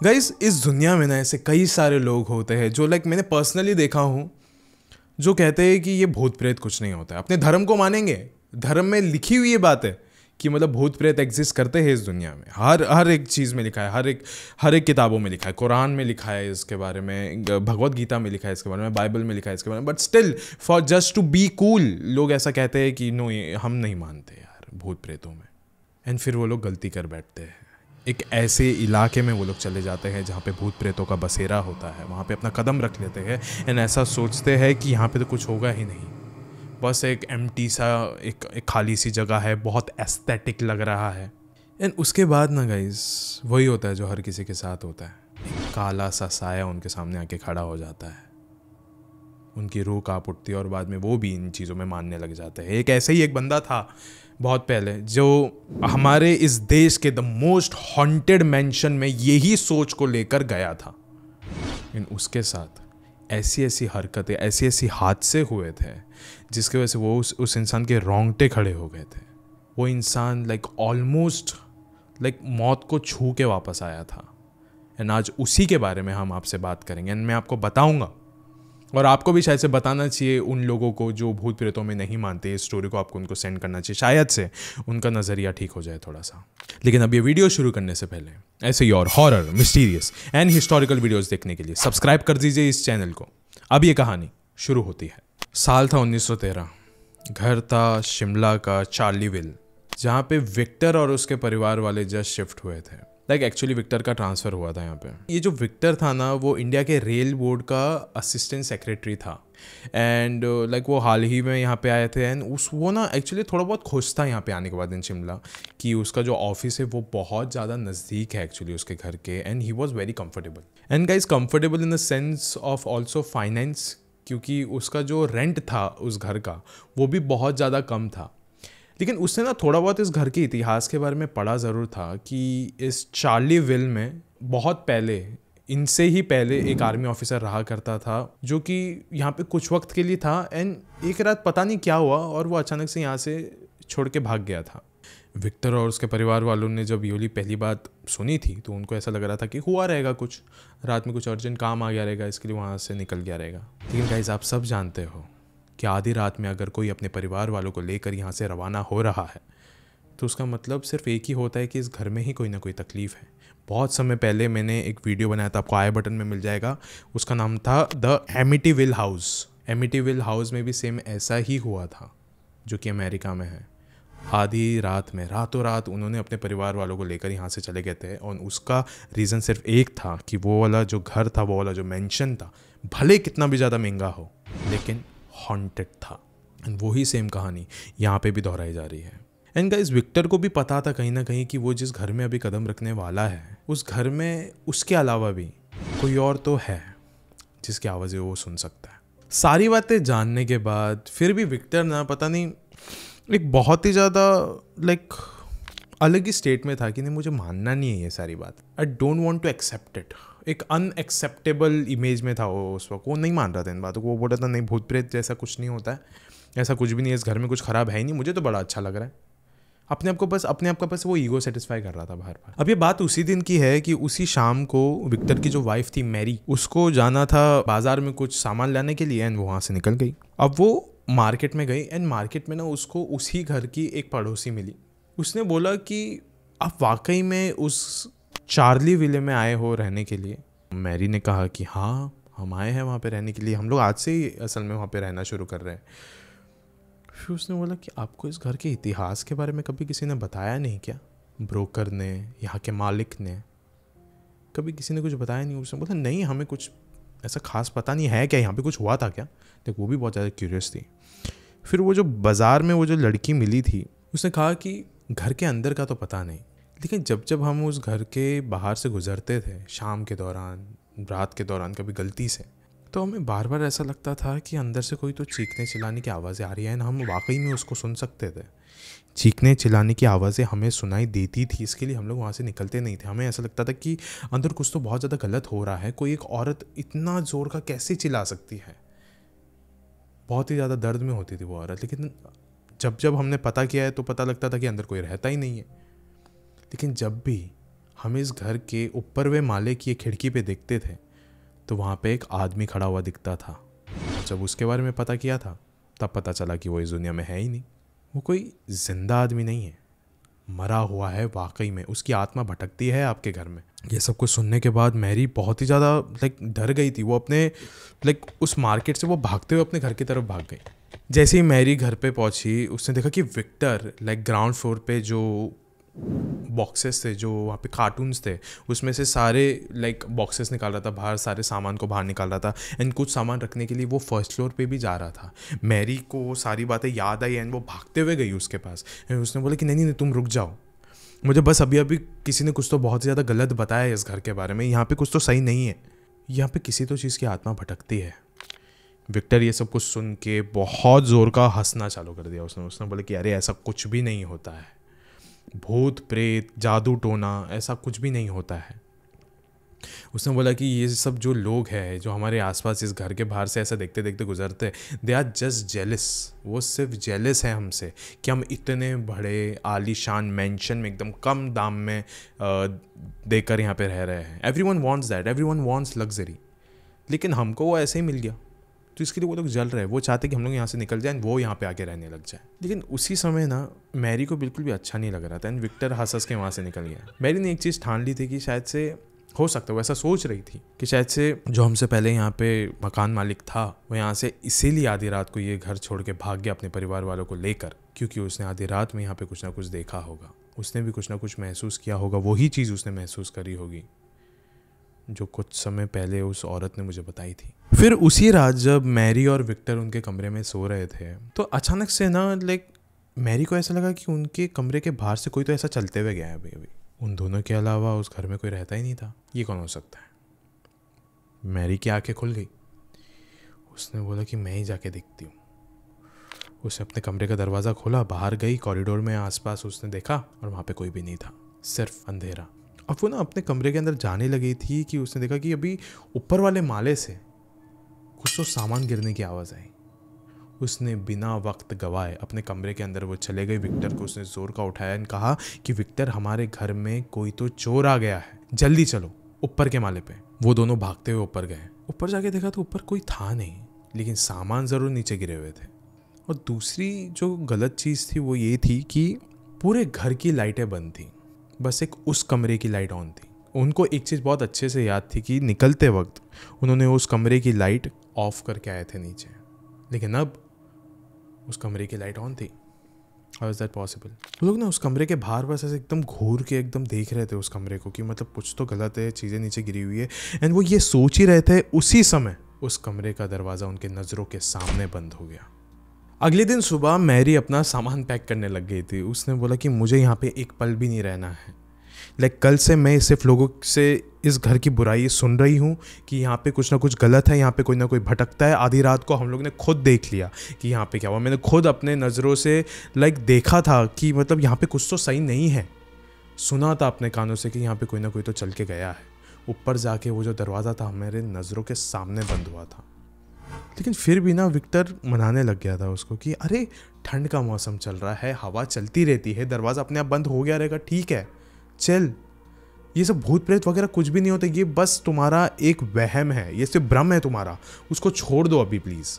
Guys इस दुनिया में ना ऐसे कई सारे लोग होते हैं जो मैंने पर्सनली देखा हूँ, जो कहते हैं कि ये भूत प्रेत कुछ नहीं होता है। अपने धर्म को मानेंगे, धर्म में लिखी हुई ये बात है कि भूत प्रेत एग्जिस्ट करते हैं इस दुनिया में। हर हर एक चीज़ में लिखा है, हर एक किताबों में लिखा है, कुरान में लिखा है इसके बारे में, भगवत गीता में लिखा है इसके बारे में, बाइबल में लिखा है इसके बारे में। But still for just to be cool लोग ऐसा कहते हैं कि नो, ये हम नहीं मानते यार भूत प्रेतों में। एंड फिर वो लोग गलती कर बैठते हैं। एक ऐसे इलाके में वो लोग चले जाते हैं जहाँ पे भूत प्रेतों का बसेरा होता है, वहाँ पे अपना कदम रख लेते हैं एंड ऐसा सोचते हैं कि यहाँ पे तो कुछ होगा ही नहीं, बस एक एम्प्टी सा एक खाली सी जगह है, बहुत एस्थेटिक लग रहा है। एंड उसके बाद ना गाइस वही होता है जो हर किसी के साथ होता है, एक काला सा साया उनके सामने आके खड़ा हो जाता है, उनकी रूह कांप उठती है और बाद में वो भी इन चीज़ों में मानने लग जाते हैं। एक ऐसे ही एक बंदा था बहुत पहले जो हमारे इस देश के द मोस्ट हॉन्टेड मैंशन में यही सोच को लेकर गया था। इन उसके साथ ऐसी ऐसी हरकतें, ऐसी ऐसी हादसे हुए थे जिसकी वजह से वो उस इंसान के रोंगटे खड़े हो गए थे। वो इंसान ऑलमोस्ट मौत को छू के वापस आया था। एंड आज उसी के बारे में हम आपसे बात करेंगे एंड मैं आपको बताऊंगा, और आपको भी शायद से बताना चाहिए उन लोगों को जो भूत प्रेतों में नहीं मानते। इस स्टोरी को आपको उनको सेंड करना चाहिए, शायद से उनका नज़रिया ठीक हो जाए थोड़ा सा। लेकिन अब ये वीडियो शुरू करने से पहले ऐसे ही और horror, mysterious and historical videos देखने के लिए सब्सक्राइब कर दीजिए इस चैनल को। अब ये कहानी शुरू होती है। साल था 1913। घर था शिमला का चार्लीविल, जहाँ पे विक्टर और उसके परिवार वाले जस्ट शिफ्ट हुए थे। एक्चुअली विक्टर का ट्रांसफ़र हुआ था यहाँ पे। ये जो विक्टर था ना, वो इंडिया के रेल बोर्ड का असिस्टेंट सेक्रेटरी था। एंड वो हाल ही में यहाँ पे आए थे। एंड वो ना एक्चुअली थोड़ा बहुत खुश था यहाँ पे आने के बाद इन शिमला, कि उसका जो ऑफिस है वो बहुत ज़्यादा नज़दीक है एक्चुअली उसके घर के। And he was very comfortable and guys comfortable in the sense of also finance, क्योंकि उसका जो रेंट था उस घर का वो भी बहुत ज़्यादा कम था। लेकिन उसने ना थोड़ा बहुत इस घर के इतिहास के बारे में पढ़ा ज़रूर था कि इस चार्लीविल में बहुत पहले, इनसे ही पहले एक आर्मी ऑफिसर रहा करता था जो कि यहाँ पे कुछ वक्त के लिए था। एंड एक रात पता नहीं क्या हुआ और वो अचानक से यहाँ से छोड़ के भाग गया था। विक्टर और उसके परिवार वालों ने जब ये पहली बात सुनी थी तो उनको ऐसा लग रहा था कि हुआ रहेगा कुछ, रात में कुछ अर्जेंट काम आ गया रहेगा, इसके लिए वहाँ से निकल गया रहेगा। लेकिन गाइस आप सब जानते हो कि आधी रात में अगर कोई अपने परिवार वालों को लेकर यहाँ से रवाना हो रहा है तो उसका मतलब सिर्फ एक ही होता है कि इस घर में ही कोई ना कोई तकलीफ़ है। बहुत समय पहले मैंने एक वीडियो बनाया था, आपको आई बटन में मिल जाएगा, उसका नाम था the Amityville house. Amityville house में भी सेम ऐसा ही हुआ था जो कि अमेरिका में है। आधी रात में, रातों रात उन्होंने अपने परिवार वालों को लेकर यहाँ से चले गए थे और उसका रीज़न सिर्फ एक था कि वो वाला जो घर था, वो वाला जो मेंशन था, भले कितना भी ज़्यादा महंगा हो लेकिन हॉन्टेड था। एंड वही सेम कहानी यहाँ पे भी दोहराई जा रही है। एंड गाइस विक्टर को भी पता था कहीं ना कहीं कि वो जिस घर में अभी कदम रखने वाला है उस घर में उसके अलावा भी कोई और तो है जिसकी आवाज़ें वो सुन सकता है। सारी बातें जानने के बाद फिर भी विक्टर ना पता नहीं एक बहुत ही ज़्यादा अलग ही स्टेट में था कि नहीं, मुझे मानना नहीं है ये सारी बात, I don't want to accept it. एक अनएक्सेप्टेबल इमेज में था वो उस वक्त। वो नहीं मान रहा था इन बातों को। वो बोल रहा था नहीं, भूत प्रेत जैसा कुछ नहीं होता है, ऐसा कुछ भी नहीं है, इस घर में कुछ ख़राब है ही नहीं, मुझे तो बड़ा अच्छा लग रहा है। अपने आप का बस वो ईगो सेटिस्फाई कर रहा था बाहर बार। अब ये बात उसी दिन की है कि उसी शाम को विक्टर की जो वाइफ थी मैरी, उसको जाना था बाजार में कुछ सामान लाने के लिए एंड वो वहाँ से निकल गई। अब वो मार्केट में गई एंड मार्केट में ना उसको उसी घर की एक पड़ोसी मिली। उसने बोला कि आप वाकई में उस चार्लीविल में आए हो रहने के लिए? मैरी ने कहा कि हाँ, हम आए हैं वहाँ पे रहने के लिए, हम लोग आज से ही असल में वहाँ पे रहना शुरू कर रहे हैं। फिर उसने बोला कि आपको इस घर के इतिहास के बारे में कभी किसी ने बताया नहीं क्या? ब्रोकर ने, यहाँ के मालिक ने, कभी किसी ने कुछ बताया नहीं? उसने बोला नहीं, हमें कुछ ऐसा खास पता नहीं है, क्या यहाँ पे कुछ हुआ था क्या? देख वो भी बहुत ज़्यादा क्यूरियस थी। फिर वो जो बाज़ार में वो जो लड़की मिली थी उसने कहा कि घर के अंदर का तो पता नहीं, लेकिन जब जब हम उस घर के बाहर से गुजरते थे शाम के दौरान, रात के दौरान कभी गलती से, तो हमें बार बार ऐसा लगता था कि अंदर से कोई तो चीखने चिल्लाने की आवाज़ें आ रही है ना, हम वाकई में उसको सुन सकते थे। चीखने चिल्लाने की आवाज़ें हमें सुनाई देती थी, इसके लिए हम लोग वहाँ से निकलते नहीं थे। हमें ऐसा लगता था कि अंदर कुछ तो बहुत ज़्यादा गलत हो रहा है, कोई एक औरत इतना ज़ोर का कैसे चिल्ला सकती है। बहुत ही ज़्यादा दर्द में होती थी वो औरत। लेकिन जब जब हमने पता किया है तो पता लगता था कि अंदर कोई रहता ही नहीं है। लेकिन जब भी हम इस घर के ऊपरवे माले की एक खिड़की पे देखते थे तो वहाँ पे एक आदमी खड़ा हुआ दिखता था। जब उसके बारे में पता किया था तब पता चला कि वो इस दुनिया में है ही नहीं। वो कोई जिंदा आदमी नहीं है, मरा हुआ है वाकई में। उसकी आत्मा भटकती है आपके घर में। ये सब कुछ सुनने के बाद मैरी बहुत ही ज़्यादा डर गई थी। वो अपने उस मार्केट से वो भागते हुए अपने घर की तरफ भाग गई। जैसे ही मैरी घर पे पहुंची उसने देखा कि विक्टर ग्राउंड फ्लोर पे जो बॉक्सेस थे, जो वहाँ पे कार्टून्स थे, उसमें से सारे बॉक्सेस निकाल रहा था बाहर, सारे सामान को बाहर निकाल रहा था। एंड कुछ सामान रखने के लिए वो फर्स्ट फ्लोर पे भी जा रहा था। मैरी को वो सारी बातें याद आई एंड वो भागते हुए गई उसके पास। एंड उसने बोला कि नहीं नहीं तुम रुक जाओ, मुझे बस अभी अभी किसी ने कुछ तो बहुत ज़्यादा गलत बताया है इस घर के बारे में, यहाँ पे कुछ तो सही नहीं है, यहाँ पे किसी तो चीज़ की आत्मा भटकती है। विक्टर ये सब कुछ सुन के बहुत ज़ोर का हंसना चालू कर दिया। उसने बोला कि अरे ऐसा कुछ भी नहीं होता है, भूत प्रेत जादू टोना ऐसा कुछ भी नहीं होता है। उसने बोला कि ये सब जो लोग हैं जो हमारे आसपास इस घर के बाहर से ऐसा देखते देखते गुजरते, दे आर जस्ट जेलस। वो सिर्फ जेलस है हमसे कि हम इतने बड़े आलीशान मेंशन में एकदम कम दाम में देकर यहाँ पे रह रहे हैं। Everyone wants that, everyone wants luxury, लेकिन हमको वो ऐसे ही मिल गया तो इसके लिए वो लोग जल रहे हैं। वो चाहते कि हम लोग यहाँ से निकल जाएं, वो यहाँ पे आके रहने लग जाए। लेकिन उसी समय ना मैरी को बिल्कुल भी अच्छा नहीं लग रहा था एंड विक्टर हंस के वहाँ से निकल गया। मैरी ने एक चीज़ ठान ली थी कि शायद से हो सकता है, वो ऐसा सोच रही थी कि शायद से जो हमसे पहले यहाँ पे मकान मालिक था वो यहाँ से इसीलिए आधी रात को ये घर छोड़ के भाग गया अपने परिवार वालों को लेकर, क्योंकि उसने आधी रात में यहाँ पे कुछ ना कुछ देखा होगा, उसने भी कुछ ना कुछ महसूस किया होगा। वही चीज़ उसने महसूस करी होगी जो कुछ समय पहले उस औरत ने मुझे बताई थी। फिर उसी रात जब मैरी और विक्टर उनके कमरे में सो रहे थे तो अचानक से ना मैरी को ऐसा लगा कि उनके कमरे के बाहर से कोई तो ऐसा चलते हुए गया है। अभी उन दोनों के अलावा उस घर में कोई रहता ही नहीं था। ये कौन हो सकता है? मैरी की आंखें खुल गई। उसने बोला कि मैं ही जाके देखती हूँ। उसने अपने कमरे का दरवाज़ा खोला, बाहर गई, कॉरिडोर में आसपास उसने देखा और वहाँ पे कोई भी नहीं था, सिर्फ अंधेरा। अब वो ना अपने कमरे के अंदर जाने लगी थी कि उसने देखा कि अभी ऊपर वाले माले से कुछ तो सामान गिरने की आवाज़ आई। उसने बिना वक्त गवाए अपने कमरे के अंदर वो चले गई। विक्टर को उसने जोर का उठाया और कहा कि विक्टर हमारे घर में कोई तो चोर आ गया है, जल्दी चलो ऊपर के माले पे। वो दोनों भागते हुए ऊपर गए। ऊपर जाके देखा तो ऊपर कोई था नहीं, लेकिन सामान ज़रूर नीचे गिरे हुए थे। और दूसरी जो गलत चीज़ थी वो ये थी कि पूरे घर की लाइटें बंद थी, बस एक उस कमरे की लाइट ऑन थी। उनको एक चीज़ बहुत अच्छे से याद थी कि निकलते वक्त उन्होंने उस कमरे की लाइट ऑफ करके आए थे नीचे, लेकिन अब उस कमरे की लाइट ऑन थी। How is that possible? वो लोग ना उस कमरे के बाहर बस ऐसे एकदम घूर के एकदम देख रहे थे उस कमरे को कि मतलब कुछ तो गलत है, चीज़ें नीचे गिरी हुई है। एंड वो ये सोच ही रहे थे, उसी समय उस कमरे का दरवाज़ा उनके नज़रों के सामने बंद हो गया। अगले दिन सुबह मैरी अपना सामान पैक करने लग गई थी। उसने बोला कि मुझे यहाँ पे एक पल भी नहीं रहना है। कल से मैं सिर्फ लोगों से इस घर की बुराई सुन रही हूँ कि यहाँ पे कुछ ना कुछ गलत है, यहाँ पे कोई ना कोई भटकता है। आधी रात को हम लोग ने खुद देख लिया कि यहाँ पे क्या हुआ। मैंने खुद अपने नज़रों से देखा था कि मतलब यहाँ पे कुछ तो सही नहीं है। सुना था अपने कानों से कि यहाँ पे कोई ना कोई तो चल के गया है। ऊपर जाके वो जो दरवाज़ा था मेरे नज़रों के सामने बंद हुआ था। लेकिन फिर भी ना विक्टर मनाने लग गया था उसको कि अरे ठंड का मौसम चल रहा है, हवा चलती रहती है, दरवाज़ा अपने आप बंद हो गया रहेगा, ठीक है चल, ये सब भूत प्रेत वगैरह कुछ भी नहीं होता, ये बस तुम्हारा एक वहम है, ये सिर्फ भ्रम है तुम्हारा, उसको छोड़ दो अभी प्लीज़।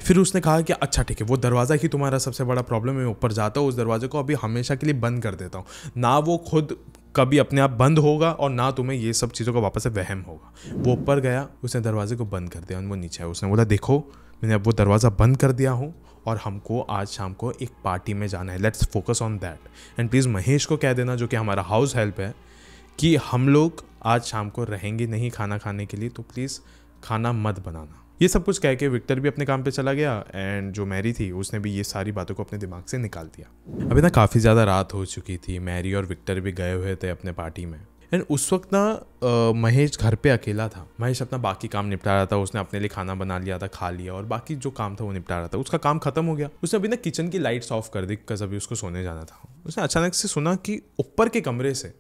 फिर उसने कहा कि अच्छा ठीक है, वो दरवाज़ा ही तुम्हारा सबसे बड़ा प्रॉब्लम है, मैं ऊपर जाता हूँ, उस दरवाजे को अभी हमेशा के लिए बंद कर देता हूँ, ना वो खुद कभी अपने आप बंद होगा और ना तुम्हें ये सब चीज़ों का वापस से वहम होगा। वो ऊपर गया, उसने दरवाजे को बंद कर दिया और वो नीचे आया। उसने बोला देखो मैंने अब वो दरवाज़ा बंद कर दिया हूँ और हमको आज शाम को एक पार्टी में जाना है, let's focus on that. And please Mahesh को कह देना, जो कि हमारा हाउस हेल्प है, कि हम लोग आज शाम को रहेंगे नहीं खाना खाने के लिए, तो प्लीज़ खाना मत बनाना। ये सब कुछ कह के विक्टर भी अपने काम पे चला गया एंड जो मैरी थी उसने भी ये सारी बातों को अपने दिमाग से निकाल दिया। अभी ना काफ़ी ज़्यादा रात हो चुकी थी, मैरी और विक्टर भी गए हुए थे अपने पार्टी में। एंड उस वक्त ना महेश घर पे अकेला था। महेश अपना बाकी काम निपटा रहा था, उसने अपने लिए खाना बना लिया था, खा लिया और बाकी जो काम था वो निपटा रहा था। उसका काम खत्म हो गया। उसने अभी ना किचन की लाइट्स ऑफ कर दी बिकॉज़ अभी उसको सोने जाना था। उसने अचानक से सुना कि ऊपर के कमरे से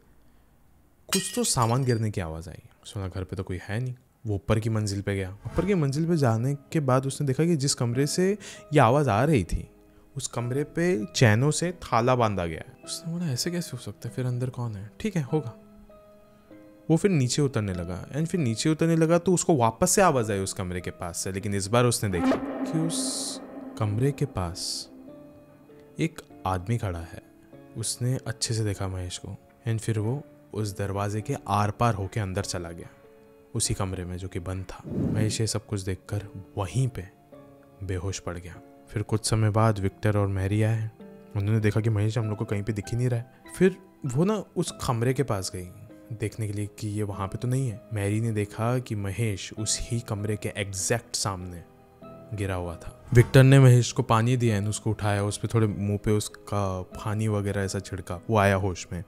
कुछ तो सामान गिरने की आवाज़ आई। सुना घर पे तो कोई है नहीं। वो ऊपर की मंजिल पे गया। ऊपर की मंजिल पे जाने के बाद उसने देखा कि जिस कमरे से ये आवाज़ आ रही थी उस कमरे पे चैनों से थाला बांधा गया है। उसने बोला ऐसे कैसे हो सकता है, फिर अंदर कौन है, ठीक है होगा। वो फिर नीचे उतरने लगा एंड फिर नीचे उतरने लगा तो उसको वापस से आवाज़ आई उस कमरे के पास से, लेकिन इस बार उसने देखा कि उस कमरे के पास एक आदमी खड़ा है। उसने अच्छे से देखा महेश को एंड फिर वो उस दरवाजे के आर पार होके अंदर चला गया उसी कमरे में जो कि बंद था। महेश ये सब कुछ देखकर वहीं पे बेहोश पड़ गया। फिर कुछ समय बाद विक्टर और मैरी आए। उन्होंने देखा कि महेश हम लोग को कहीं पे दिख ही नहीं रहा है। फिर वो ना उस कमरे के पास गई देखने के लिए कि ये वहाँ पे तो नहीं है। मैरी ने देखा कि महेश उसी कमरे के एग्जैक्ट सामने गिरा हुआ था। विक्टर ने महेश को पानी दिया एंड उसको उठाया, उस पर थोड़े मुंह पे उसका पानी वगैरह ऐसा छिड़का, वो आया होश में।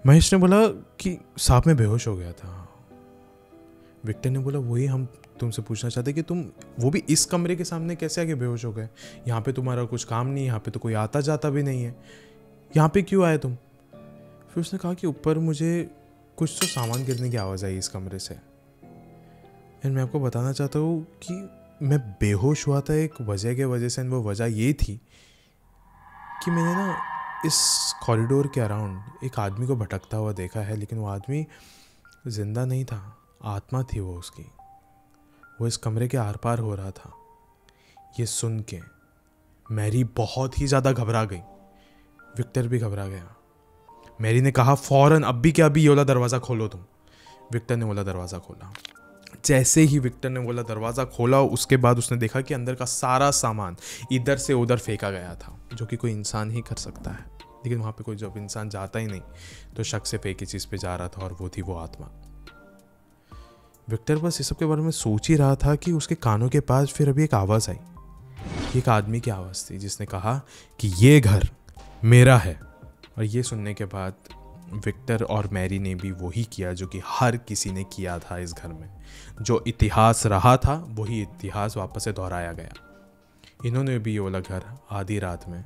महेश ने बोला कि साहब में बेहोश हो गया था। विक्टर ने बोला वही हम तुमसे पूछना चाहते कि तुम वो भी इस कमरे के सामने कैसे आके बेहोश हो गए? यहाँ पे तुम्हारा कुछ काम नहीं, यहाँ पे तो कोई आता जाता भी नहीं है, यहाँ पे क्यों आए तुम? फिर उसने कहा कि ऊपर मुझे कुछ तो सामान गिरने की आवाज़ आई इस कमरे से एंड मैं आपको बताना चाहता हूँ कि मैं बेहोश हुआ था एक वजह के वजह से। वो वजह ये थी कि मैंने ना इस कॉरिडोर के अराउंड एक आदमी को भटकता हुआ देखा है, लेकिन वो आदमी जिंदा नहीं था, आत्मा थी वो उसकी। वो इस कमरे के आर पार हो रहा था। ये सुन के मैरी बहुत ही ज़्यादा घबरा गई। विक्टर भी घबरा गया। मैरी ने कहा फौरन अभी के अभी ये वाला दरवाज़ा खोलो तुम। विक्टर ने बोला दरवाज़ा खोला। जैसे ही विक्टर ने बोला दरवाज़ा खोला, उसके बाद उसने देखा कि अंदर का सारा सामान इधर से उधर फेंका गया था, जो कि कोई इंसान ही कर सकता है। लेकिन वहाँ पे कोई जब इंसान जाता ही नहीं तो शक से फेंकी चीज़ पे जा रहा था और वो थी वो आत्मा। विक्टर बस इस सब के बारे में सोच ही रहा था कि उसके कानों के पास फिर अभी एक आवाज़ आई। एक आदमी की आवाज़ थी जिसने कहा कि ये घर मेरा है। और ये सुनने के बाद विक्टर और मैरी ने भी वही किया जो कि हर किसी ने किया था इस घर में। जो इतिहास रहा था वही इतिहास वापस से दोहराया गया। इन्होंने भी ये वाला घर आधी रात में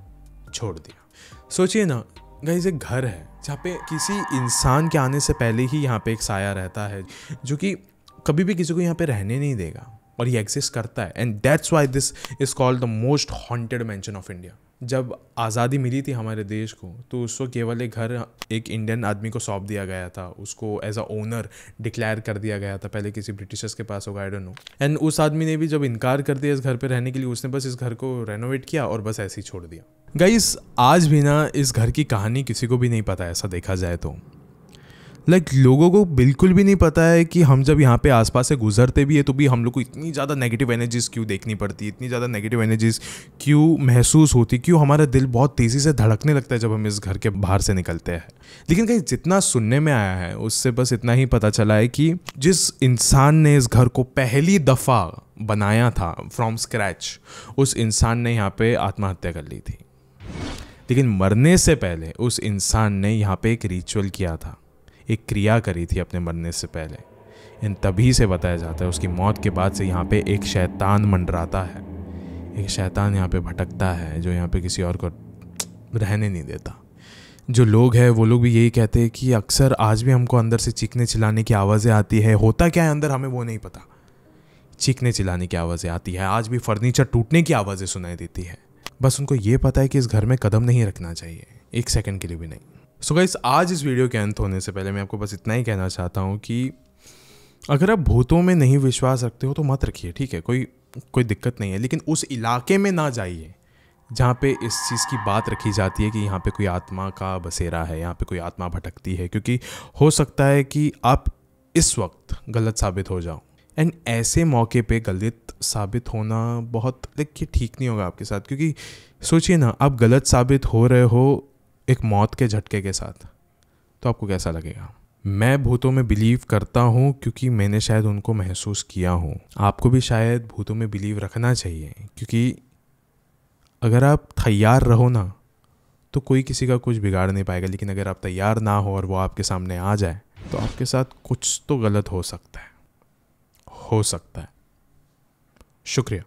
छोड़ दिया। सोचिए ना गाइस, एक घर है जहाँ पे किसी इंसान के आने से पहले ही यहाँ पे एक साया रहता है जो कि कभी भी किसी को यहाँ पे रहने नहीं देगा, और ये एग्जिस्ट करता है। And that's why this is called the most haunted mention of India. जब आज़ादी मिली थी हमारे देश को तो उस वक्त केवल एक घर एक इंडियन आदमी को सौंप दिया गया था, उसको एज अ ओनर डिक्लेयर कर दिया गया था। पहले किसी ब्रिटिशर्स के पास होगा, आई डोंट नो। एंड उस आदमी ने भी जब इनकार कर दिया इस घर पे रहने के लिए, उसने बस इस घर को रेनोवेट किया और बस ऐसे ही छोड़ दिया। गाइस, आज भी ना इस घर की कहानी किसी को भी नहीं पता है, ऐसा देखा जाए तो। लोगों को बिल्कुल भी नहीं पता है कि हम जब यहाँ पे आसपास से गुजरते भी है तो भी हम लोग को इतनी ज़्यादा नेगेटिव एनर्जीज क्यों देखनी पड़ती, इतनी ज़्यादा नेगेटिव एनर्जीज क्यों महसूस होती, क्यों हमारा दिल बहुत तेज़ी से धड़कने लगता है जब हम इस घर के बाहर से निकलते हैं। लेकिन कहीं जितना सुनने में आया है उससे बस इतना ही पता चला है कि जिस इंसान ने इस घर को पहली दफ़ा बनाया था फ्रॉम स्क्रैच, उस इंसान ने यहाँ पे आत्महत्या कर ली थी। लेकिन मरने से पहले उस इंसान ने यहाँ पे एक रिचुअल किया था, एक क्रिया करी थी अपने मरने से पहले। इन तभी से बताया जाता है उसकी मौत के बाद से यहाँ पे एक शैतान मंडराता है, एक शैतान यहाँ पे भटकता है जो यहाँ पे किसी और को रहने नहीं देता। जो लोग हैं वो लोग भी यही कहते हैं कि अक्सर आज भी हमको अंदर से चीखने चिल्लाने की आवाज़ें आती है। होता क्या है अंदर हमें वो नहीं पता, चीखने चिल्लाने की आवाज़ें आती है। आज भी फर्नीचर टूटने की आवाज़ें सुनाई देती है। बस उनको ये पता है कि इस घर में कदम नहीं रखना चाहिए, एक सेकंड के लिए भी नहीं। सो गाइस, आज इस वीडियो के अंत होने से पहले मैं आपको बस इतना ही कहना चाहता हूँ कि अगर आप भूतों में नहीं विश्वास रखते हो तो मत रखिए, ठीक है, कोई दिक्कत नहीं है। लेकिन उस इलाके में ना जाइए जहाँ पे इस चीज़ की बात रखी जाती है कि यहाँ पे कोई आत्मा का बसेरा है, यहाँ पे कोई आत्मा भटकती है, क्योंकि हो सकता है कि आप इस वक्त गलत साबित हो जाओ। एंड ऐसे मौके पे गलत साबित होना बहुत देखिए ठीक नहीं होगा आपके साथ, क्योंकि सोचिए ना, आप गलत साबित हो रहे हो एक मौत के झटके के साथ, तो आपको कैसा लगेगा। मैं भूतों में बिलीव करता हूँ क्योंकि मैंने शायद उनको महसूस किया हूँ। आपको भी शायद भूतों में बिलीव रखना चाहिए, क्योंकि अगर आप तैयार रहो ना तो कोई किसी का कुछ बिगाड़ नहीं पाएगा। लेकिन अगर आप तैयार ना हो और वो आपके सामने आ जाए तो आपके साथ कुछ तो गलत हो सकता है। शुक्रिया।